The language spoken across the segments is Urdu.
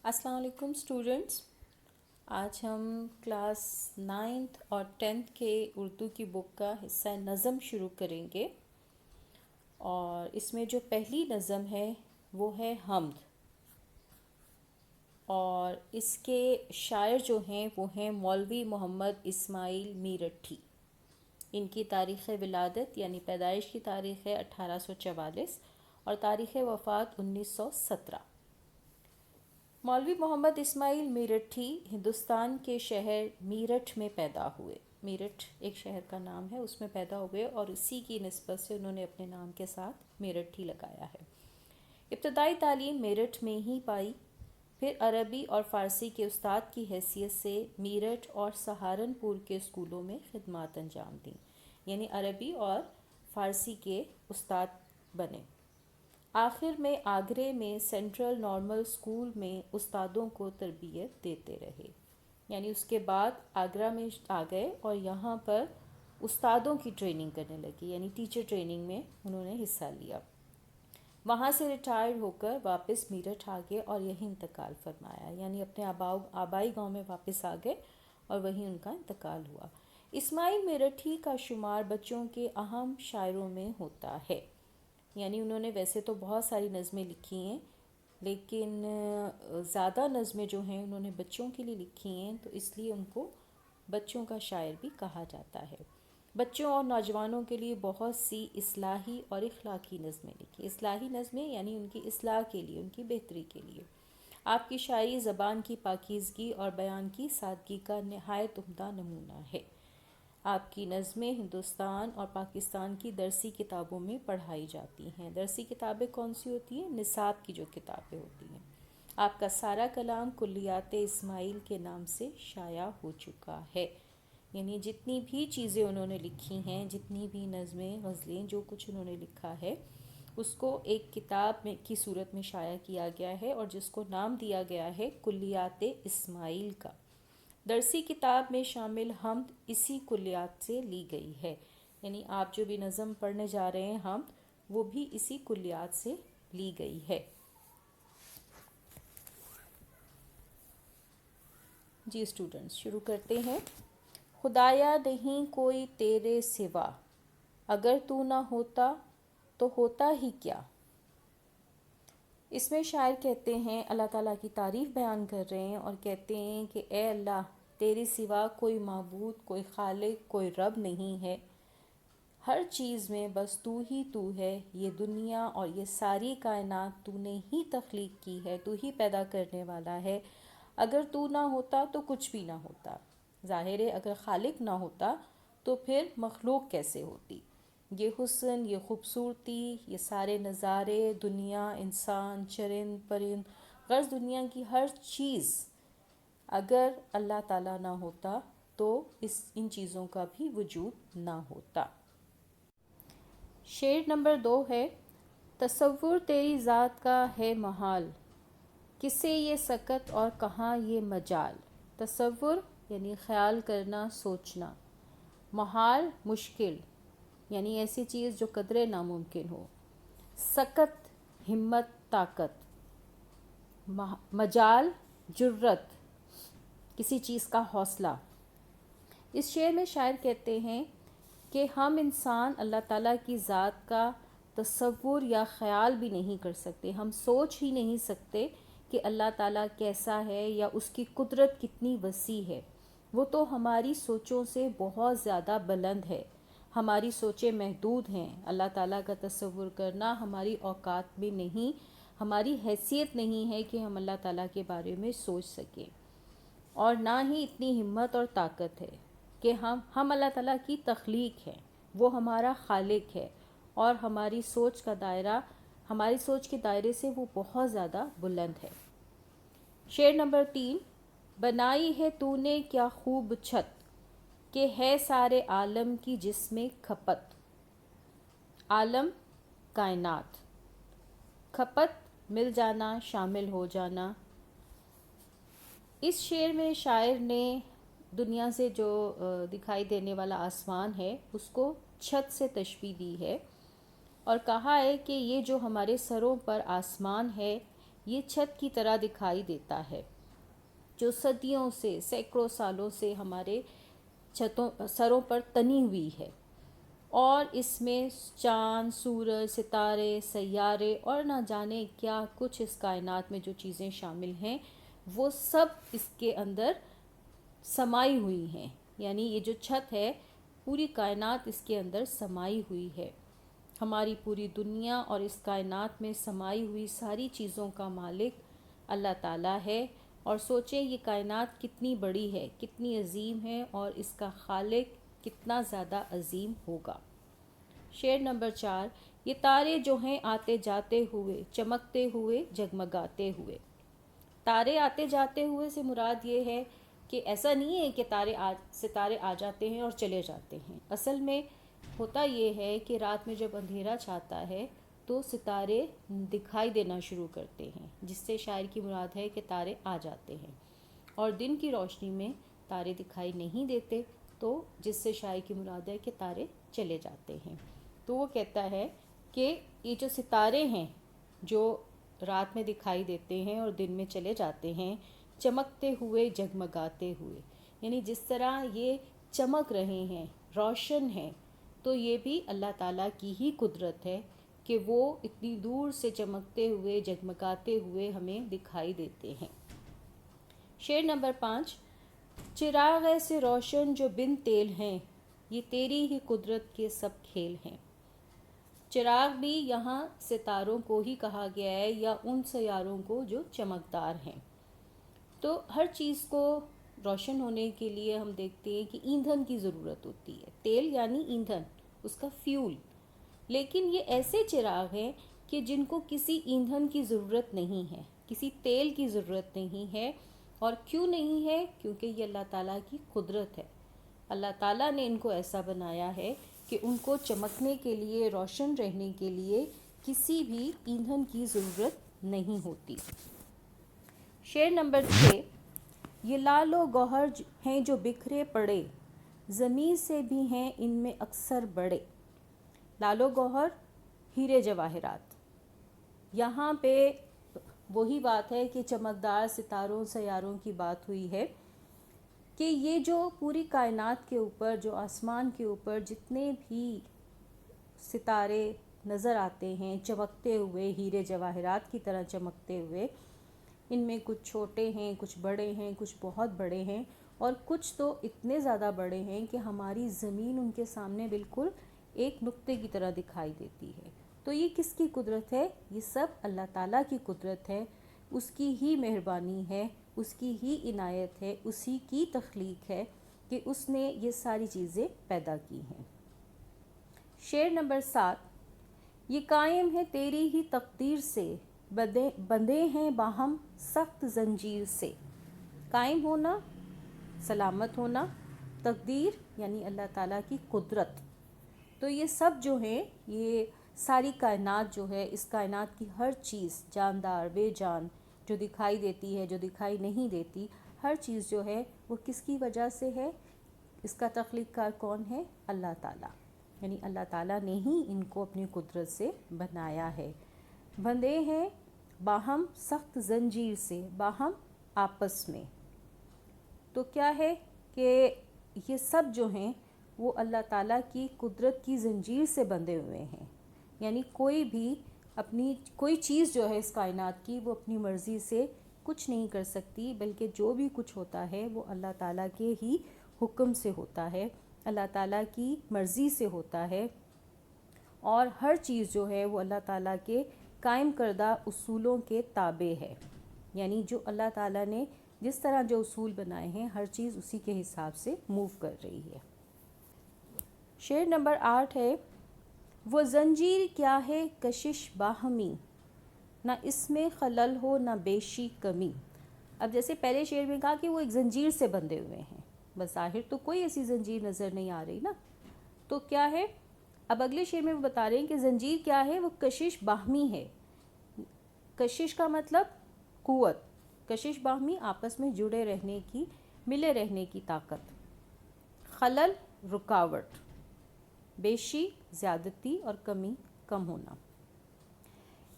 السلام علیکم اسٹوڈنٹس، آج ہم کلاس 9th اور 10th کے اردو کی بک کا حصہ نظم شروع کریں گے، اور اس میں جو پہلی نظم ہے وہ ہے حمد، اور اس کے شاعر جو ہیں وہ ہیں مولوی محمد اسماعیل میرٹھی۔ ان کی تاریخ ولادت یعنی پیدائش کی تاریخ ہے 1844 اور تاریخ وفات 1917۔ مولوی محمد اسماعیل میرٹھی ہندوستان کے شہر میرٹھ میں پیدا ہوئے۔ میرٹھ ایک شہر کا نام ہے، اس میں پیدا ہوئے اور اسی کی نسبت سے انہوں نے اپنے نام کے ساتھ میرٹھی لگایا ہے۔ ابتدائی تعلیم میرٹھ میں ہی پائی، پھر عربی اور فارسی کے استاد کی حیثیت سے میرٹھ اور سہارنپور کے اسکولوں میں خدمات انجام دیں، یعنی عربی اور فارسی کے استاد بنے۔ آخر میں آگرے میں سینٹرل نارمل اسکول میں استادوں کو تربیت دیتے رہے، یعنی اس کے بعد آگرہ میں آ گئے اور یہاں پر استادوں کی ٹریننگ کرنے لگی، یعنی ٹیچر ٹریننگ میں انہوں نے حصہ لیا۔ وہاں سے ریٹائرڈ ہو کر واپس میرٹھ آ گئے اور یہیں انتقال فرمایا، یعنی اپنے آبائی گاؤں میں واپس آ گئے اور وہیں ان کا انتقال ہوا۔ اسماعیل میرٹھی کا شمار بچوں کے اہم شاعروں میں ہوتا ہے، یعنی انہوں نے ویسے تو بہت ساری نظمیں لکھی ہیں، لیکن زیادہ نظمیں جو ہیں انہوں نے بچوں کے لیے لکھی ہیں، تو اس لیے ان کو بچوں کا شاعر بھی کہا جاتا ہے۔ بچوں اور نوجوانوں کے لیے بہت سی اصلاحی اور اخلاقی نظمیں لکھی۔ اصلاحی نظمیں یعنی ان کی اصلاح کے لیے، ان کی بہتری کے لیے۔ آپ کی شاعری زبان کی پاکیزگی اور بیان کی سادگی کا نہایت عمدہ نمونہ ہے۔ آپ کی نظمیں ہندوستان اور پاکستان کی درسی کتابوں میں پڑھائی جاتی ہیں۔ درسی کتابیں کون سی ہوتی ہیں؟ نصاب کی جو کتابیں ہوتی ہیں۔ آپ کا سارا کلام کلیات اسماعیل کے نام سے شائع ہو چکا ہے، یعنی جتنی بھی چیزیں انہوں نے لکھی ہیں، جتنی بھی نظمیں، غزلیں، جو کچھ انہوں نے لکھا ہے، اس کو ایک کتاب میں کی صورت میں شائع کیا گیا ہے، اور جس کو نام دیا گیا ہے کلیات اسماعیل کا۔ درسی کتاب میں شامل حمد اسی کلیات سے لی گئی ہے، یعنی آپ جو بھی نظم پڑھنے جا رہے ہیں حمد، وہ بھی اسی کلیات سے لی گئی ہے۔ جی اسٹوڈنٹس، شروع کرتے ہیں۔ خدایا نہیں کوئی تیرے سوا، اگر تو نہ ہوتا تو ہوتا ہی کیا۔ اس میں شاعر کہتے ہیں، اللہ تعالیٰ کی تعریف بیان کر رہے ہیں اور کہتے ہیں کہ اے اللہ، تیرے سوا کوئی معبود، کوئی خالق، کوئی رب نہیں ہے۔ ہر چیز میں بس تو ہے، یہ دنیا اور یہ ساری کائنات تو نے ہی تخلیق کی ہے، تو ہی پیدا کرنے والا ہے۔ اگر تو نہ ہوتا تو کچھ بھی نہ ہوتا۔ ظاہر ہے اگر خالق نہ ہوتا تو پھر مخلوق کیسے ہوتی؟ یہ حسن، یہ خوبصورتی، یہ سارے نظارے، دنیا، انسان، چرند پرند، غرض دنیا کی ہر چیز، اگر اللہ تعالیٰ نہ ہوتا تو ان چیزوں کا بھی وجود نہ ہوتا۔ شعر نمبر 2 ہے، تصور تیری ذات کا ہے محال، کسے یہ سکت اور کہاں یہ مجال۔ تصور یعنی خیال کرنا، سوچنا، محال مشکل، یعنی ایسی چیز جو قدرے ناممکن ہو، سکت ہمت، طاقت، مجال جرأت، کسی چیز کا حوصلہ۔ اس شعر میں شاعر کہتے ہیں کہ ہم انسان اللہ تعالیٰ کی ذات کا تصور یا خیال بھی نہیں کر سکتے، ہم سوچ ہی نہیں سکتے کہ اللہ تعالیٰ کیسا ہے یا اس کی قدرت کتنی وسیع ہے۔ وہ تو ہماری سوچوں سے بہت زیادہ بلند ہے، ہماری سوچیں محدود ہیں۔ اللہ تعالیٰ کا تصور کرنا ہماری اوقات میں نہیں، ہماری حیثیت نہیں ہے کہ ہم اللہ تعالیٰ کے بارے میں سوچ سکیں، اور نہ ہی اتنی ہمت اور طاقت ہے کہ ہم اللہ تعالیٰ کی تخلیق ہیں، وہ ہمارا خالق ہے، اور ہماری سوچ کے دائرے سے وہ بہت زیادہ بلند ہے۔ شعر نمبر 3، بنائی ہے تو نے کیا خوب چھت، کہ ہے سارے عالم کی جس میں کھپت۔ عالم کائنات، کھپت مل جانا، شامل ہو جانا۔ اس شعر میں شاعر نے دنیا سے جو دکھائی دینے والا آسمان ہے اس کو چھت سے تشبیہ دی ہے، اور کہا ہے کہ یہ جو ہمارے سروں پر آسمان ہے یہ چھت کی طرح دکھائی دیتا ہے جو صدیوں سے، سینکڑوں سالوں سے ہمارے سروں پر تنی ہوئی ہے، اور اس میں چاند، سورج، ستارے، سیارے اور نہ جانے کیا کچھ اس کائنات میں جو چیزیں شامل ہیں وہ سب اس کے اندر سمائی ہوئی ہیں. یعنی یہ جو چھت ہے، پوری کائنات اس کے اندر سمائی ہوئی ہے. ہماری پوری دنیا اور اس کائنات میں سمائی ہوئی ساری چیزوں کا مالک اللہ تعالیٰ ہے. اور سوچیں یہ کائنات کتنی بڑی ہے، کتنی عظیم ہے، اور اس کا خالق کتنا زیادہ عظیم ہوگا. شعر نمبر 4. یہ تارے جو ہیں آتے جاتے ہوئے، چمکتے ہوئے، جگمگاتے ہوئے. تارے آتے جاتے ہوئے سے مراد یہ ہے کہ ایسا نہیں ہے کہ ستارے آ جاتے ہیں اور چلے جاتے ہیں. اصل میں ہوتا یہ ہے کہ رات میں جب اندھیرا چھاتا ہے تو ستارے دکھائی دینا شروع کرتے ہیں، جس سے شاعر کی مراد ہے کہ تارے آ جاتے ہیں، اور دن کی روشنی میں تارے دکھائی نہیں دیتے، تو جس سے شاعر کی مراد ہے کہ تارے چلے جاتے ہیں. تو وہ کہتا ہے کہ یہ جو ستارے ہیں جو رات میں دکھائی دیتے ہیں اور دن میں چلے جاتے ہیں، چمکتے ہوئے، جگمگاتے ہوئے، یعنی جس طرح یہ چمک رہے ہیں، روشن ہیں، تو یہ بھی اللہ تعالیٰ کی ہی قدرت ہے کہ وہ اتنی دور سے چمکتے ہوئے، جگمگاتے ہوئے ہمیں دکھائی دیتے ہیں. شعر نمبر 5. چراغ ایسے روشن جو بن تیل ہیں، یہ تیری ہی قدرت کے سب کھیل ہیں. چراغ بھی یہاں ستاروں کو ہی کہا گیا ہے، یا ان سیاروں کو جو چمکدار ہیں. تو ہر چیز کو روشن ہونے کے لیے ہم دیکھتے ہیں کہ ایندھن کی ضرورت ہوتی ہے. تیل یعنی ایندھن، اس کا فیول. لیکن یہ ایسے چراغ ہیں کہ جن کو کسی ایندھن کی ضرورت نہیں ہے، کسی تیل کی ضرورت نہیں ہے. اور کیوں نہیں ہے؟ کیونکہ یہ اللہ تعالیٰ کی قدرت ہے. اللہ تعالیٰ نے ان کو ایسا بنایا ہے کہ ان کو چمکنے کے لیے، روشن رہنے کے لیے کسی بھی ایندھن کی ضرورت نہیں ہوتی. شعر نمبر 6. یہ لال و گوہر ہیں جو بکھرے پڑے، زمین سے بھی ہیں ان میں اکثر بڑے. لال و گوہر، ہیرے جواہرات. یہاں پہ وہی بات ہے کہ چمکدار ستاروں، سیاروں کی بات ہوئی ہے کہ یہ جو پوری کائنات کے اوپر، جو آسمان کے اوپر جتنے بھی ستارے نظر آتے ہیں چمکتے ہوئے، ہیرے جواہرات کی طرح چمکتے ہوئے، ان میں کچھ چھوٹے ہیں، کچھ بڑے ہیں، کچھ بہت بڑے ہیں، اور کچھ تو اتنے زیادہ بڑے ہیں کہ ہماری زمین ان کے سامنے بالکل ایک نقطے کی طرح دکھائی دیتی ہے. تو یہ کس کی قدرت ہے؟ یہ سب اللہ تعالیٰ کی قدرت ہے، اس کی ہی مہربانی ہے، اس کی ہی عنایت ہے، اسی کی تخلیق ہے کہ اس نے یہ ساری چیزیں پیدا کی ہیں. شعر نمبر 7. یہ قائم ہے تیری ہی تقدیر سے، بندھے ہیں باہم سخت زنجیر سے. قائم ہونا، سلامت ہونا، تقدیر یعنی اللہ تعالیٰ کی قدرت. تو یہ سب جو ہیں، یہ ساری کائنات جو ہے، اس کائنات کی ہر چیز، جاندار، بے جان، جو دکھائی دیتی ہے، جو دکھائی نہیں دیتی، ہر چیز جو ہے وہ کس کی وجہ سے ہے؟ اس کا تخلیق کار کون ہے؟ اللہ تعالیٰ. یعنی اللہ تعالیٰ نے ہی ان کو اپنی قدرت سے بنایا ہے. بندھے ہیں باہم سخت زنجیر سے، باہم آپس میں. تو کیا ہے کہ یہ سب جو ہیں وہ اللہ تعالیٰ کی قدرت کی زنجیر سے بندھے ہوئے ہیں. یعنی کوئی چیز جو ہے اس کائنات کی، وہ اپنی مرضی سے کچھ نہیں کر سکتی، بلکہ جو بھی کچھ ہوتا ہے وہ اللہ تعالیٰ کے ہی حکم سے ہوتا ہے، اللہ تعالیٰ کی مرضی سے ہوتا ہے. اور ہر چیز جو ہے وہ اللہ تعالیٰ کے قائم کردہ اصولوں کے تابع ہے. یعنی جو اللہ تعالیٰ نے جس طرح جو اصول بنائے ہیں، ہر چیز اسی کے حساب سے موو کر رہی ہے. شعر نمبر 8 ہے. وہ زنجیر کیا ہے کشش باہمی، نہ اس میں خلل ہو نہ بیشی کمی. اب جیسے پہلے شعر میں کہا کہ وہ ایک زنجیر سے بندھے ہوئے ہیں، بظاہر تو کوئی ایسی زنجیر نظر نہیں آ رہی نا، تو کیا ہے؟ اب اگلے شعر میں وہ بتا رہے ہیں کہ زنجیر کیا ہے؟ وہ کشش باہمی ہے. کشش کا مطلب قوت، کشش باہمی آپس میں جڑے رہنے کی، ملے رہنے کی طاقت. خلل رکاوٹ، بیشی زیادتی، اور کمی کم ہونا.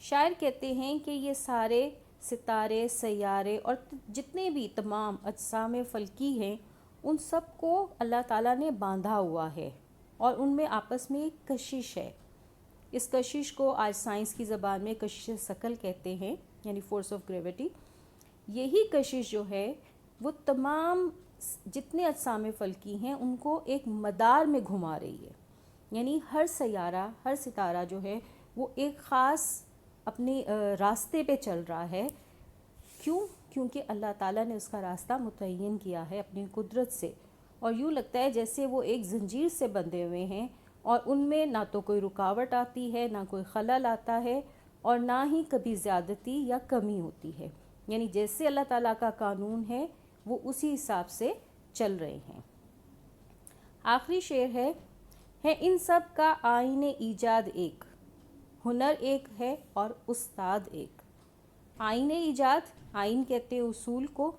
شاعر کہتے ہیں کہ یہ سارے ستارے، سیارے اور جتنے بھی تمام اجسام فلکی ہیں ان سب کو اللہ تعالیٰ نے باندھا ہوا ہے اور ان میں آپس میں ایک کشش ہے. اس کشش کو آج سائنس کی زبان میں کشش ثقل کہتے ہیں، یعنی فورس آف گریویٹی. یہی کشش جو ہے وہ تمام جتنے اجسام فلکی ہیں ان کو ایک مدار میں گھما رہی ہے. یعنی ہر سیارہ، ہر ستارہ جو ہے وہ ایک خاص اپنے راستے پہ چل رہا ہے. کیونکہ اللہ تعالیٰ نے اس کا راستہ متعین کیا ہے اپنی قدرت سے، اور یوں لگتا ہے جیسے وہ ایک زنجیر سے بندھے ہوئے ہیں اور ان میں نہ تو کوئی رکاوٹ آتی ہے، نہ کوئی خلل آتا ہے، اور نہ ہی کبھی زیادتی یا کمی ہوتی ہے. یعنی جیسے اللہ تعالیٰ کا قانون ہے وہ اسی حساب سے چل رہے ہیں. آخری شعر ہے ان سب کا آئین ایجاد ایک، ہنر ایک ہے اور استاد ایک. آئین ایجاد، آئین کہتے ہیں اصول کو،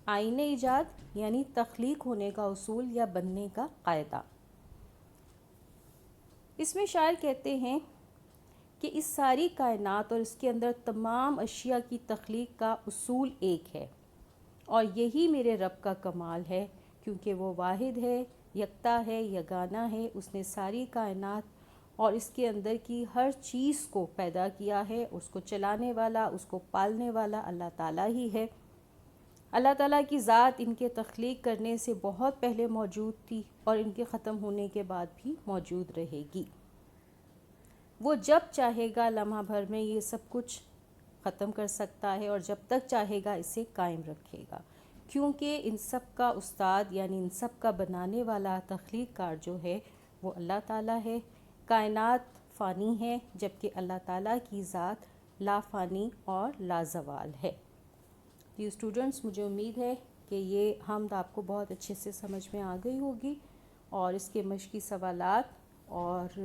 آئین ایجاد یعنی تخلیق ہونے کا اصول یا بننے کا قاعدہ. اس میں شاعر کہتے ہیں کہ اس ساری کائنات اور اس کے اندر تمام اشیاء کی تخلیق کا اصول ایک ہے، اور یہی میرے رب کا کمال ہے، کیونکہ وہ واحد ہے، یکتا ہے، یگانہ ہے. اس نے ساری کائنات اور اس کے اندر کی ہر چیز کو پیدا کیا ہے. اس کو چلانے والا، اس کو پالنے والا اللہ تعالیٰ ہی ہے. اللہ تعالیٰ کی ذات ان کے تخلیق کرنے سے بہت پہلے موجود تھی اور ان کے ختم ہونے کے بعد بھی موجود رہے گی. وہ جب چاہے گا لمحہ بھر میں یہ سب کچھ ختم کر سکتا ہے، اور جب تک چاہے گا اسے قائم رکھے گا، کیونکہ ان سب کا استاد یعنی ان سب کا بنانے والا تخلیق کار جو ہے وہ اللہ تعالیٰ ہے. کائنات فانی ہے جبکہ اللہ تعالیٰ کی ذات لا فانی اور لا زوال ہے. یہ اسٹوڈنٹس، مجھے امید ہے کہ یہ حمد آپ کو بہت اچھے سے سمجھ میں آ گئی ہوگی، اور اس کے مشقی سوالات اور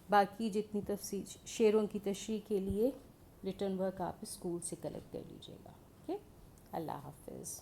باقی جتنی شعروں کی تشریح کے لیے ریٹرن ورک آپ اسکول سے کلیکٹ کر لیجیے گا. اوکے، اللہ حافظ.